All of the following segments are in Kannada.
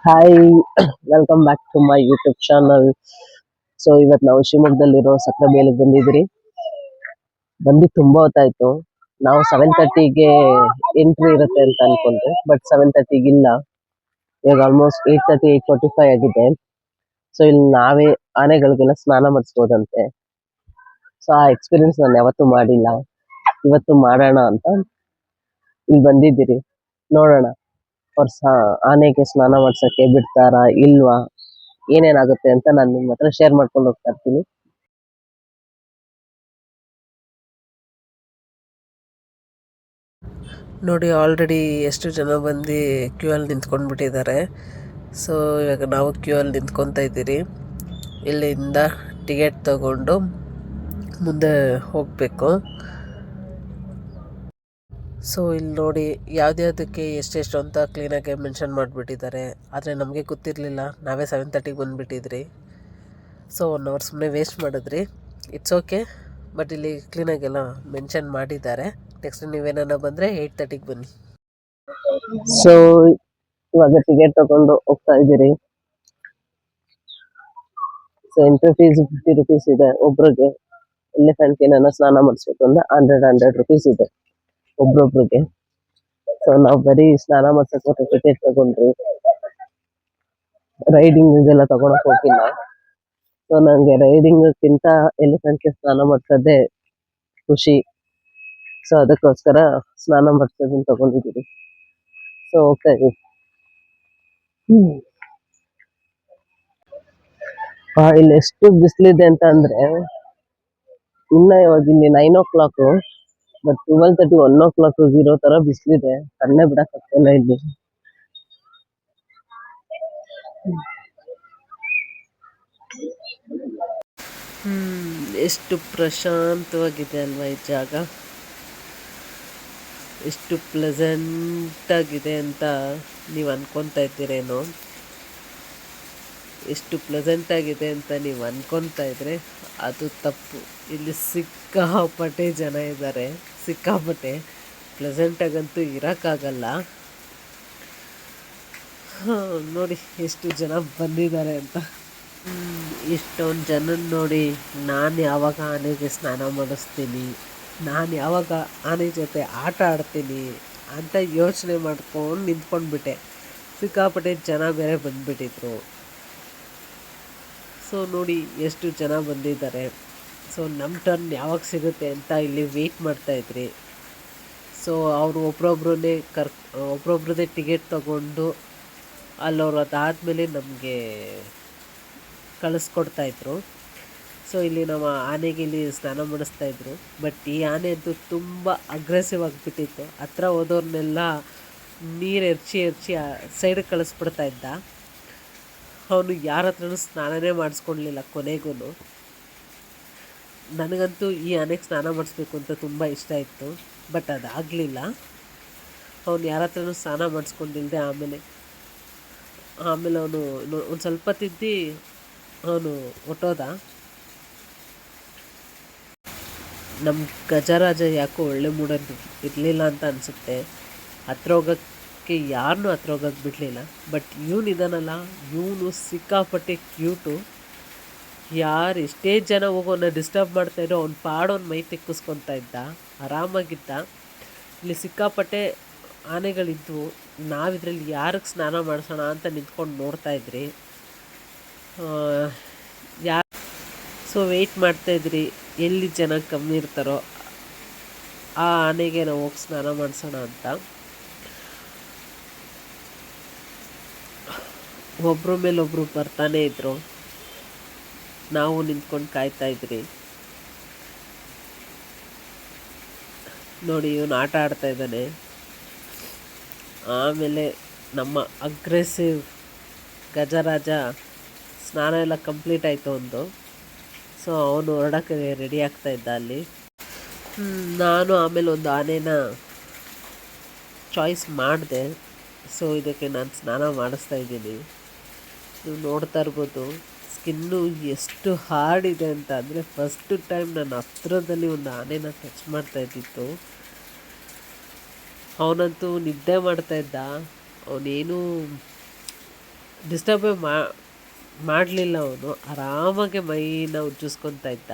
Hi welcome back to my YouTube channel. So ಇವತ್ತು ನಾವು ಶಿವಮೊಗ್ಗದಲ್ಲಿರೋ ಸಕ್ಕರೆ ಬೇಲಿಗೆ ಬಂದಿದ್ರಿ. ತುಂಬಾ ಹೊತ್ತಾಯ್ತು. ನಾವು 7:30ಗೆ ಎಂಟ್ರಿ ಇರುತ್ತೆ ಅಂತ ಅನ್ಕೊಂಡ್ರೆ, ಬಟ್ 7:30ಗೆ ಇಲ್ಲ. ಇವಾಗ ಆಲ್ಮೋಸ್ಟ್ 8:30 8:45 ಆಗಿದೆ. ಸೊ ಇಲ್ಲಿ ನಾವೇ ಆನೆಗಳಿಗೆಲ್ಲ ಸ್ನಾನ ಮಾಡಿಸ್ಬೋದಂತೆ. ಸೊ ಆ ಎಕ್ಸ್ಪೀರಿಯನ್ಸ್ ನಾನು ಯಾವತ್ತೂ ಮಾಡಿಲ್ಲ, ಇವತ್ತು ಮಾಡೋಣ ಅಂತ ಇಲ್ಲಿ ಬಂದಿದ್ದೀರಿ. ನೋಡೋಣ ಆನೆಗೆ ಸ್ನಾನ ಮಾಡ್ಸಕ್ಕೆ ಬಿಡ್ತಾರಾ ಇಲ್ವಾ, ಏನೇನಾಗುತ್ತೆ ಅಂತ ನಾನು ನಿಮ್ಮ ಹತ್ರ ಶೇರ್ ಮಾಡ್ಕೊಂಡು ಹೋಗ್ತಾ ಇರ್ತೀನಿ. ನೋಡಿ, ಆಲ್ರೆಡಿ ಎಷ್ಟು ಜನ ಬಂದು ಕ್ಯೂ ಅಲ್ಲಿ ನಿಂತ್ಕೊಂಡ್ಬಿಟ್ಟಿದ್ದಾರೆ. ಸೊ ಇವಾಗ ನಾವು ಕ್ಯೂ ಅಲ್ಲಿ ನಿಂತ್ಕೊತಾ ಇದ್ದೀರಿ. ಇಲ್ಲಿಂದ ಟಿಕೆಟ್ ತಗೊಂಡು ಮುಂದೆ ಹೋಗಬೇಕು. ಸೊ ಇಲ್ಲಿ ನೋಡಿ, ಯಾವುದ್ಯಾವುದಕ್ಕೆ ಎಷ್ಟೆಷ್ಟು ಅಂತ ಕ್ಲೀನಾಗಿ ಮೆನ್ಷನ್ ಮಾಡಿಬಿಟ್ಟಿದ್ದಾರೆ. ಆದರೆ ನಮಗೆ ಗೊತ್ತಿರಲಿಲ್ಲ, ನಾವೇ 7:30ಗೆ ಬಂದುಬಿಟ್ಟಿದ್ರಿ. ಸೊ 1 ಅವರ್ ಸುಮ್ಮನೆ ವೇಸ್ಟ್ ಮಾಡಿದ್ರಿ. ಇಟ್ಸ್ ಓಕೆ, ಬಟ್ ಇಲ್ಲಿ ಕ್ಲೀನಾಗೆಲ್ಲ ಮೆನ್ಷನ್ ಮಾಡಿದ್ದಾರೆ. ನೆಕ್ಸ್ಟ್ ನೀವೇನ ಬಂದರೆ 8:30ಗೆ ಬನ್ನಿ. ಸೊ ಇವಾಗ ಟಿಕೆಟ್ ತಗೊಂಡು ಹೋಗ್ತಾ ಇದ್ದೀರಿ. ಸೊ ಎಂಟ್ರಿ ಫೀಸ್ 50 rupees ಇದೆ ಒಬ್ರಿಗೆ. ಎಲಿಫೆಂಟ್ಗೆ ಏನಾರ ಸ್ನಾನ ಮಾಡಿಸ್ಬೇಕು ಅಂದ್ರೆ 100 rupees ಇದೆ ಒಬ್ರೊಬ್ರಿಗೆ. ಸೊ ನಾವು ಬರೀ ಸ್ನಾನ ಮಾಡ್ಸಕ್ಕೆ ಟಿಕೆಟ್ ತಗೊಂಡ್ರಿ, ರೈಡಿಂಗ್ ತಗೊಳಕ್ ಹೋಗಿಲ್ಲ. ಸೊ ನಂಗೆ ರೈಡಿಂಗ್ಕ್ಕಿಂತ ಎಲಿಫೆಂಟ್ಗೆ ಸ್ನಾನ ಮಾಡ್ಸೋದೇ ಖುಷಿ. ಸೊ ಅದಕ್ಕೋಸ್ಕರ ಸ್ನಾನ ಮಾಡ್ಸೋದನ್ನ ತಗೊಂಡಿದ್ದೀರಿ. ಸೊ ಹೋಗ್ತಾ ಇದೀವಿ. ಇಲ್ಲಿ ಎಷ್ಟು ಬಿಸಿಲಿದೆ ಅಂತ ಅಂದ್ರೆ, ಇನ್ನ ಇವಾಗ ಇಲ್ಲಿ 9 o'clock, ಬಟ್ 12:30 1 o'clock ಇರೋ ತರ ಬಿಸಿಲಿದೆ. ಕಣ್ಣೇ ಬಿಡಕ್ ಆಗ್ತಿಲ್ಲ ಇಲ್ಲಿ. ಎಷ್ಟು ಪ್ರಶಾಂತವಾಗಿದೆ ಅಲ್ವಾ ಈ ಜಾಗ. ಎಷ್ಟು ಪ್ಲೆಸೆಂಟಾಗಿದೆ ಅಂತ ನೀವು ಅನ್ಕೊತಾ ಇದ್ದೀರೇನೋ. ಎಷ್ಟು ಪ್ಲೆಸೆಂಟಾಗಿದೆ ಅಂತ ನೀವು ಅನ್ಕೊತಾ ಇದ್ರೆ ಅದು ತಪ್ಪು. ಇಲ್ಲಿ ಸಿಕ್ಕಾಪಟ್ಟೆ ಜನ ಇದ್ದಾರೆ, ಸಿಕ್ಕಾಪಟ್ಟೆ. ಪ್ಲೆಸೆಂಟಾಗಂತೂ ಇರೋಕ್ಕಾಗಲ್ಲ. ನೋಡಿ ಎಷ್ಟು ಜನ ಬಂದಿದ್ದಾರೆ ಅಂತ. ಇಷ್ಟೊಂದು ಜನ ನೋಡಿ, ನಾನು ಯಾವಾಗ ಆನೆಗೆ ಸ್ನಾನ ಮಾಡಿಸ್ತೀನಿ, ನಾನು ಯಾವಾಗ ಆನೆ ಜೊತೆ ಆಟ ಆಡ್ತೀನಿ ಅಂತ ಯೋಚನೆ ಮಾಡ್ಕೊಂಡು ನಿಂತ್ಕೊಂಡ್ಬಿಟ್ಟೆ. ಸಿಕ್ಕಾಪಟ್ಟೆ ಜನ ಬೇರೆ ಬಂದುಬಿಟ್ಟಿದ್ರು. ಸೊ ನೋಡಿ ಎಷ್ಟು ಜನ ಬಂದಿದ್ದಾರೆ. ಸೊ ನಮ್ಮ ಟರ್ನ್ ಯಾವಾಗ ಸಿಗುತ್ತೆ ಅಂತ ಇಲ್ಲಿ ವೆಯ್ಟ್ ಮಾಡ್ತಾಯಿದ್ರಿ. ಸೊ ಅವರು ಒಬ್ರೊಬ್ರದ್ದೇ ಟಿಕೆಟ್ ತಗೊಂಡು ಅಲ್ಲವ್ರು ಅದಾದಮೇಲೆ ನಮಗೆ ಕಳಿಸ್ಕೊಡ್ತಾಯಿದ್ರು. ಸೊ ಇಲ್ಲಿ ನಮ್ಮ ಆನೆಗೆ ಇಲ್ಲಿ ಸ್ನಾನ ಮಾಡಿಸ್ತಾಯಿದ್ರು. ಬಟ್ ಈ ಆನೆ ಅಂತೂ ತುಂಬ ಅಗ್ರೆಸಿವ್ ಆಗಿಬಿಟ್ಟಿತ್ತು. ಹತ್ರ ಹೋದವ್ರನ್ನೆಲ್ಲ ನೀರು ಎರಚಿ ಸೈಡಿಗೆ ಕಳಿಸ್ಬಿಡ್ತಾ ಇದ್ದ. ಅವನು ಯಾರ ಹತ್ರನೂ ಸ್ನಾನನೇ ಮಾಡಿಸ್ಕೊಡ್ಲಿಲ್ಲ ಕೊನೆಗೂ. ನನಗಂತೂ ಈ ಆನೆಗೆ ಸ್ನಾನ ಮಾಡಿಸ್ಬೇಕು ಅಂತ ತುಂಬ ಇಷ್ಟ ಇತ್ತು, ಬಟ್ ಅದಾಗಲಿಲ್ಲ. ಅವನು ಯಾರ ಹತ್ರನೂ ಸ್ನಾನ ಮಾಡಿಸ್ಕೊಂಡಿಲ್ಲದೆ ಆಮೇಲೆ ಅವನು ಒಂದು ಸ್ವಲ್ಪ ತಿದ್ದಿ ಅವನು ಹೊಟ್ಟೋದ. ನಮ್ಮ ಗಜರಾಜ ಯಾಕೋ ಒಳ್ಳೆ ಮೂಡೋದು ಇರಲಿಲ್ಲ ಅಂತ ಅನಿಸುತ್ತೆ. ಹತ್ರ ಹೋಗೋಕ್ಕೆ ಯಾರನ್ನೂ ಹತ್ರ ಹೋಗೋಕ್ಕೆ ಬಿಡಲಿಲ್ಲ. ಬಟ್ ಇವನಿದಾನಲ್ಲ, ಇವನು ಸಿಕ್ಕಾಪಟ್ಟೆ ಕ್ಯೂಟು. ಯಾರು ಎಷ್ಟೇ ಜನ ಹೋಗೋನ ಡಿಸ್ಟರ್ಬ್ ಮಾಡ್ತಾಯಿದ್ರು, ಅವ್ನು ಪಾಡೋನ್ ಮೈ ತೆಕ್ಕಿಸ್ಕೊತಾ ಇದ್ದ, ಆರಾಮಾಗಿದ್ದ. ಇಲ್ಲಿ ಸಿಕ್ಕಾಪಟ್ಟೆ ಆನೆಗಳಿದ್ವು. ನಾವಿದ್ರಲ್ಲಿ ಯಾರಿಗೆ ಸ್ನಾನ ಮಾಡಿಸೋಣ ಅಂತ ನಿಂತ್ಕೊಂಡು ನೋಡ್ತಾಯಿದ್ರಿ. ಸೊ ವೆಯ್ಟ್ ಮಾಡ್ತಾಯಿದ್ರಿ, ಎಲ್ಲಿ ಜನ ಕಮ್ಮಿ ಇರ್ತಾರೋ ಆ ಆನೆಗೆ ನಾವು ಹೋಗಿ ಸ್ನಾನ ಮಾಡಿಸೋಣ ಅಂತ. ಒಬ್ಬರ ಮೇಲೊಬ್ಬರು ಬರ್ತಾನೇ ಇದ್ರು. ನಾವು ನಿಂತ್ಕೊಂಡು ಕಾಯ್ತಾಯಿದ್ರಿ. ನೋಡಿ, ಇವನು ಆಟ ಆಡ್ತಾ ಇದ್ದಾನೆ. ಆಮೇಲೆ ನಮ್ಮ ಅಗ್ರೆಸಿವ್ ಗಜರಾಜ ಸ್ನಾನ ಎಲ್ಲ ಕಂಪ್ಲೀಟ್ ಆಯಿತು ಒಂದು. ಸೊ ಅವನು ಹೊರಡೋಕ್ಕೆ ರೆಡಿ ಆಗ್ತಾ ಇದ್ದ ಅಲ್ಲಿ. ನಾನು ಆಮೇಲೆ ಒಂದು ಆನೆನ ಚಾಯ್ಸ್ ಮಾಡಿದೆ. ಸೊ ಇದಕ್ಕೆ ನಾನು ಸ್ನಾನ ಮಾಡಿಸ್ತಾ ಇದ್ದೀನಿ. ನೀವು ನೋಡ್ತಾ ಇರ್ಬೋದು ಸ್ಕಿನ್ನು ಎಷ್ಟು ಹಾರ್ಡಿದೆ ಅಂತ. ಅಂದರೆ ಫಸ್ಟ್ ಟೈಮ್ ನನ್ನ ಹತ್ರದಲ್ಲಿ ಒಂದು ಆನೆನ ಟಚ್ ಮಾಡ್ತಾ ಇದ್ದಿತ್ತು. ಅವನಂತೂ ನಿದ್ದೆ ಮಾಡ್ತಾಯಿದ್ದ. ಅವನೇನು ಡಿಸ್ಟರ್ಬೇ ಮಾಡಲಿಲ್ಲ. ಅವನು ಆರಾಮಾಗೆ ಮೈನ ಉಜ್ಜಿಸ್ಕೊತಾ ಇದ್ದ.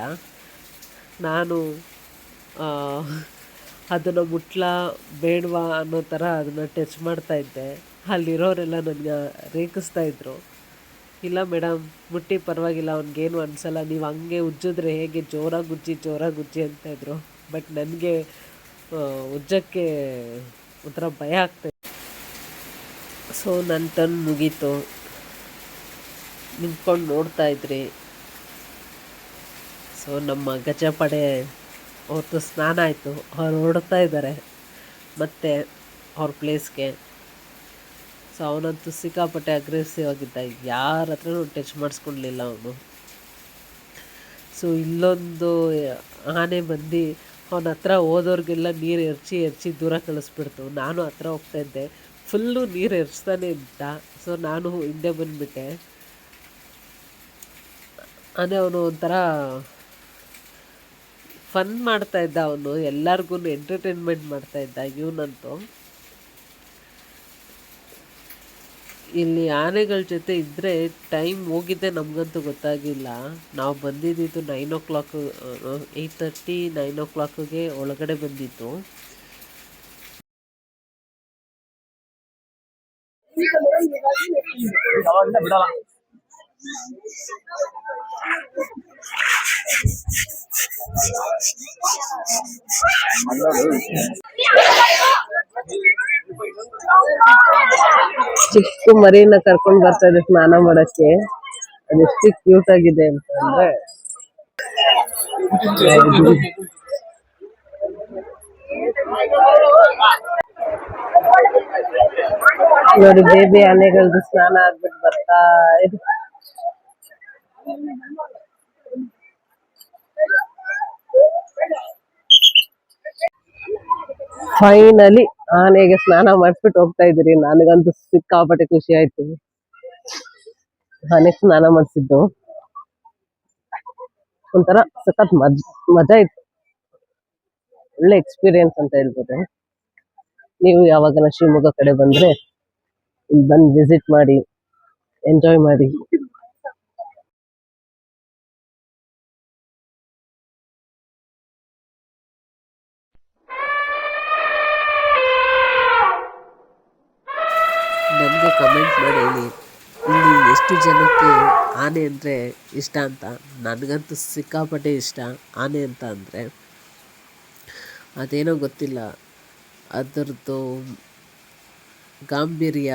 ನಾನು ಅದನ್ನು ಮುಟ್ಲಾ ಬೇಡವಾ ಅನ್ನೋ ಥರ ಅದನ್ನು ಟಚ್ ಮಾಡ್ತಾಯಿದ್ದೆ. ಅಲ್ಲಿರೋರೆಲ್ಲ ನನಗೆ ರೇಗಿಸ್ತಾ ಇದ್ರು. ಇಲ್ಲ ಮೇಡಮ್, ಮುಟ್ಟಿ ಪರವಾಗಿಲ್ಲ, ಅವ್ನಿಗೇನು ಅನಿಸಲ್ಲ, ನೀವು ಹಂಗೆ ಉಜ್ಜಿದ್ರೆ ಹೇಗೆ, ಜೋರಾಗಿ ಉಜ್ಜಿ ಅಂತಾಯಿದ್ರು. ಬಟ್ ನನಗೆ ಉಜ್ಜೋಕ್ಕೆ ಒಂಥರ ಭಯ ಆಗ್ತಾಯಿತ್ತು. ಸೊ ನನ್ನ ಟರ್ನ್ ಮುಗೀತು. ನಿಂತ್ಕೊಂಡು ನೋಡ್ತಾ ಇದ್ರಿ. ಸೊ ನಮ್ಮ ಗಜಪಡೆ ಅವ್ರದ್ದು ಸ್ನಾನ ಆಯಿತು. ಅವ್ರು ಹೊರಡ್ತಾ ಇದ್ದಾರೆ ಮತ್ತು ಅವ್ರ ಪ್ಲೇಸ್ಗೆ. ಸೊ ಅವನಂತೂ ಸಿಕ್ಕಾಪಟ್ಟೆ ಅಗ್ರೆಸಿವ್ ಆಗಿದ್ದ, ಯಾರ ಹತ್ರನೂ ಟಚ್ ಮಾಡಿಸ್ಕೊಳ್ಲಿಲ್ಲ ಅವನು. ಸೊ ಇಲ್ಲೊಂದು ಆನೆ ಬಂದು ಅವನ ಹತ್ರ ಹೋದವ್ರಿಗೆಲ್ಲ ನೀರು ಎರಚಿ ದೂರ ಕಳಿಸ್ಬಿಡ್ತು. ನಾನು ಹತ್ರ ಹೋಗ್ತಾಯಿದ್ದೆ, ಫುಲ್ಲು ನೀರು ಎರಚ್ತಾನೆ ಇದ್ದ. ಸೊ ನಾನು ಹಿಂದೆ ಬಂದುಬಿಟ್ಟೆ. ಅದೇ ಅವನು ಒಂಥರ ಫನ್ ಮಾಡ್ತಾಯಿದ್ದ. ಅವನು ಎಲ್ಲರಿಗೂ ಎಂಟರ್ಟೈನ್ಮೆಂಟ್ ಮಾಡ್ತಾಯಿದ್ದ. ಇವನಂತೂ ಇಲ್ಲಿ ಆನೆಗಳ ಜೊತೆ ಇದ್ದರೆ ಟೈಮ್ ಹೋಗಿದ್ದೆ ನಮಗಂತೂ ಗೊತ್ತಾಗಿಲ್ಲ. ನಾವು ಬಂದಿದ್ದು 9 o'clock, 8:30, 9 o'clockಗೆ ಒಳಗಡೆ ಬಂದಿತ್ತು. ಚಿಕ್ಕ ಮರಿನ ಕರ್ಕೊಂಡ್ ಬರ್ತಾ ಇದೆ ಸ್ನಾನ ಮಾಡಕ್ಕೆ. ಅದೆಷ್ಟು ಕ್ಯೂಟ್ ಆಗಿದೆ ಅಂತ ಅಂದ್ರೆ, ನೋಡಿ ಬೇಬಿ ಆನೆಗಳದ್ದು ಸ್ನಾನ ಆಗ್ಬಿಟ್ಟು ಬರ್ತಾ ಇದೆ. ಫೈನಲಿ ಆನೆಗೆ ಸ್ನಾನ ಮಾಡಿಸ್ಬಿಟ್ಟು ಹೋಗ್ತಾ ಇದ್ರಿ. ನನಗಂತೂ ಸಿಕ್ಕಾಪಟ್ಟೆ ಖುಷಿ ಆಯ್ತು. ಆನೆಗೆ ಸ್ನಾನ ಮಾಡಿಸಿದ್ದು ಒಂಥರ ಸಖತ್ ಮಜಾ ಇತ್ತು. ಒಳ್ಳೆ ಎಕ್ಸ್ಪೀರಿಯನ್ಸ್ ಅಂತ ಹೇಳ್ಬೋದು. ನೀವು ಯಾವಾಗನ ಶಿವಮೊಗ್ಗ ಕಡೆ ಬಂದ್ರೆ ಇಲ್ಲಿ ಬಂದು ವಿಸಿಟ್ ಮಾಡಿ, ಎಂಜಾಯ್ ಮಾಡಿ. ನನಗೆ ಕಮೆಂಟ್ ಮಾಡಿ ಹೇಳಿ, ಇಲ್ಲಿ ಎಷ್ಟು ಜನಕ್ಕೆ ಆನೆ ಅಂದರೆ ಇಷ್ಟ ಅಂತ. ನನಗಂತೂ ಸಿಕ್ಕಾಪಟ್ಟೆ ಇಷ್ಟ ಆನೆ ಅಂತ ಅಂದರೆ. ಅದೇನೋ ಗೊತ್ತಿಲ್ಲ, ಅದರದ್ದು ಗಾಂಭೀರ್ಯ,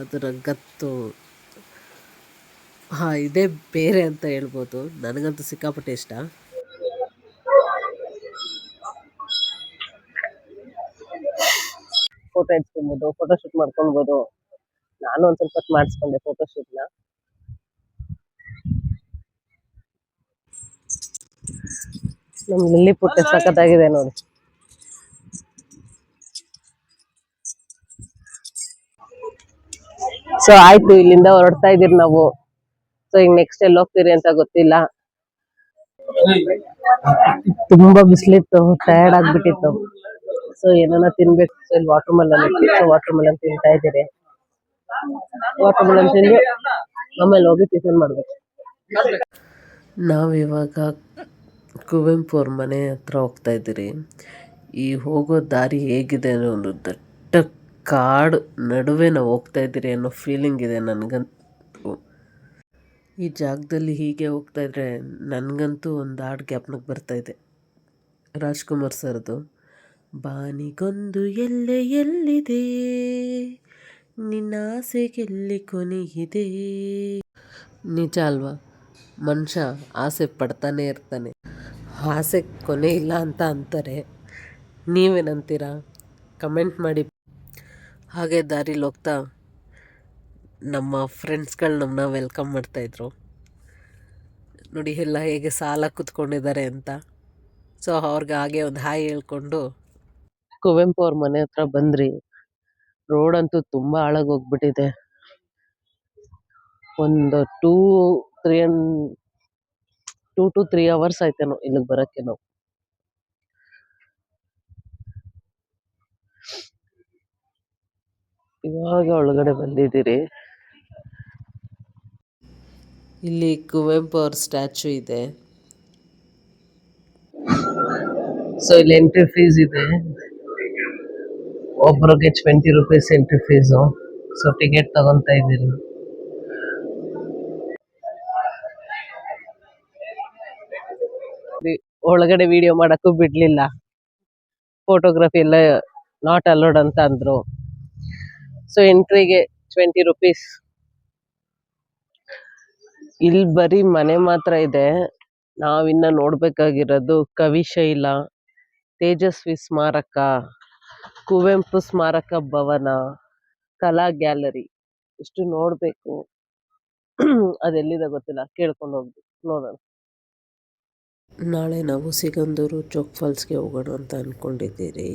ಅದರ ಗತ್ತು, ಇದೇ ಬೇರೆ ಅಂತ ಹೇಳ್ಬೋದು. ನನಗಂತೂ ಸಿಕ್ಕಾಪಟ್ಟೆ ಇಷ್ಟ. ಫೋಟೋ ಎತ್ಕೊಬೋದು, ಫೋಟೋ ಶೂಟ್ ಮಾಡ್ಕೊಬೋದು. ನಾನು ಒಂದ್ ಸ್ವಲ್ಪ ಹೊತ್ತು ಮಾಡಿಸ್ಕೊಂಡೆ ಫೋಟೋ ಶೂಟ್ನ. ನಮ್ ಲಿಲ್ಲಿ ಪುಟ್ಟ ಸಖತ್ತಾಗಿದೆ ನೋಡಿ. ಸೊ ಆಯ್ತು, ಇಲ್ಲಿಂದ ಹೊರಡ್ತಾ ಇದೀರಿ ನಾವು. ಸೊ ಈಗ ನೆಕ್ಸ್ಟ್ ಎಲ್ಲಿ ಹೋಗ್ತೀರಿ ಅಂತ ಗೊತ್ತಿಲ್ಲ. ತುಂಬಾ ಬಿಸಿಲಿತ್ತು, ಟಯರ್ಡ್ ಆಗ್ಬಿಟ್ಟಿತ್ತು. ಸೊ ಏನಾನ ತಿನ್ಬೇಕು. ಸೊ ಇಲ್ಲಿ ವಾಟರ್ ಮೆಲನ್ ಇತ್ತು. ಸೊ ವಾಟರ್ ಮೆಲನ್ ತಿಂತಾ ಇದ್ದೀರಿ. ವಾಟರ್ ಮೆಲನ್ ತಿಂದು ಆಮೇಲೆ ಹೋಗಿ ಟಿಫನ್ ಮಾಡ್ಬೇಕು. ನಾವಿವಾಗ ಕುವೆಂಪು ಅವ್ರ ಮನೆ ಹತ್ರ ಹೋಗ್ತಾ ಇದ್ದೀರಿ. ಈ ಹೋಗೋ ದಾರಿ ಹೇಗಿದೆ ಅನ್ನೋ ಒಂದು ದಟ್ಟ ಕಾಡು ನಡುವೆ ನಾವು ಹೋಗ್ತಾ ಇದ್ದೀರಿ ಅನ್ನೋ ಫೀಲಿಂಗ್ ಇದೆ ನನಗಂತೂ. ಈ ಜಾಗದಲ್ಲಿ ಹೀಗೆ ಹೋಗ್ತಾ ಇದ್ರೆ ನನಗಂತೂ ಒಂದು ಹಾಡು ಜ್ಞಾಪನಕ್ಕೆ ಬರ್ತಾ ಇದೆ, ರಾಜ್ಕುಮಾರ್ ಸರ್ದು. ಬಾನಿಗೊಂದು ಎಲ್ಲೆ ಎಲ್ಲಿದೆ, ನಿನ್ನ ಆಸೆಗೆಲ್ಲಿ ಕೊನೆಯಿದೆ. ನಿಜ ಅಲ್ವಾ? ಮನುಷ್ಯ ಆಸೆ ಪಡ್ತಾನೆ ಇರ್ತಾನೆ, ಆಸೆ ಕೊನೆ ಇಲ್ಲ ಅಂತ ಅಂತಾರೆ. ನೀವೇನಂತೀರಾ? ಕಮೆಂಟ್ ಮಾಡಿ. ಹಾಗೆ ದಾರಿಲಿ ಹೋಗ್ತಾ ನಮ್ಮ ಫ್ರೆಂಡ್ಸ್ಗಳು ನಮ್ಮನ್ನ ವೆಲ್ಕಮ್ ಮಾಡ್ತಾಯಿದ್ರು ನೋಡಿ. ಎಲ್ಲ ಹೇಗೆ ಸಾಲ ಕೂತ್ಕೊಂಡಿದ್ದಾರೆ ಅಂತ. ಸೊ ಅವ್ರಿಗೆ ಹಾಗೆ ಒಂದು ಹಾಯ್ ಹೇಳ್ಕೊಂಡು ಕುವೆಂಪು ಅವ್ರ ಮನೆ ಹತ್ರ ಬಂದ್ರಿ. ರೋಡ್ ಅಂತೂ ತುಂಬಾ ಹಾಳಾಗಿ ಹೋಗ್ಬಿಟ್ಟಿದೆ. ಒಂದು 2 to 3 hours ಆಯ್ತೇನೋ ಇಲ್ಲಿಗೆ ಬರಕ್ಕೆ ನಾವು. ಇವಾಗ ಒಳಗಡೆ ಬಂದಿದ್ದೀರಿ. ಇಲ್ಲಿ ಕುವೆಂಪು ಅವ್ರ ಸ್ಟ್ಯಾಚು ಇದೆ. ಸೊ ಇಲ್ಲಿ ಎಂಟ್ರಿ ಫೀಸ್ ಇದೆ, ಒಬ್ರಿಗೆ 20 rupees entry fees. So ticket ತಗೊಂತ ಇದ್ದೀರಿ. ಒಳಗಡೆ ವಿಡಿಯೋ ಮಾಡಕ್ಕೂ ಬಿಡ್ಲಿಲ್ಲ, ಫೋಟೋಗ್ರಫಿ ಎಲ್ಲ ನಾಟ್ ಅಲೋಡ್ ಅಂತ ಅಂದ್ರು. ಸೊ ಎಂಟ್ರಿಗೆ 20 ರುಪೀಸ್. ಇಲ್ಲಿ ಬರೀ ಮನೆ ಮಾತ್ರ ಇದೆ. ನಾವಿನ್ನ ನೋಡ್ಬೇಕಾಗಿರೋದು ಕವಿಶೈಲ, ತೇಜಸ್ವಿ ಸ್ಮಾರಕ, ಕುವೆಂಪು ಸ್ಮಾರಕ ಭವನ, ಕಲಾ ಗ್ಯಾಲರಿ ಇಷ್ಟು ನೋಡ್ಬೇಕು. ಅದೆಲ್ಲಿದೆ ಗೊತ್ತಿಲ್ಲ, ಕೇಳ್ಕೊಂಡು ಹೋಗ್ಬೇಕು, ನೋಡೋಣ. ನಾಳೆ ನಾವು ಸಿಗಂದೂರು ಜೋಗ್ ಫಾಲ್ಸ್ಗೆ ಹೋಗೋಣ ಅಂತ ಅಂದ್ಕೊಂಡಿದ್ದೀರಿ.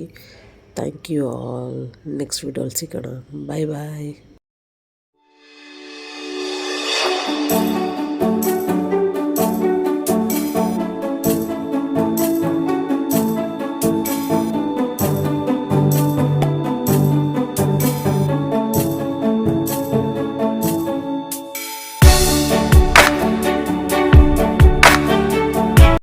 Thank you all. ನೆಕ್ಸ್ಟ್ ವಿಡಿಯೋಲಿ ಸಿಗೋಣ. ಬಾಯ್ ಬಾಯ್.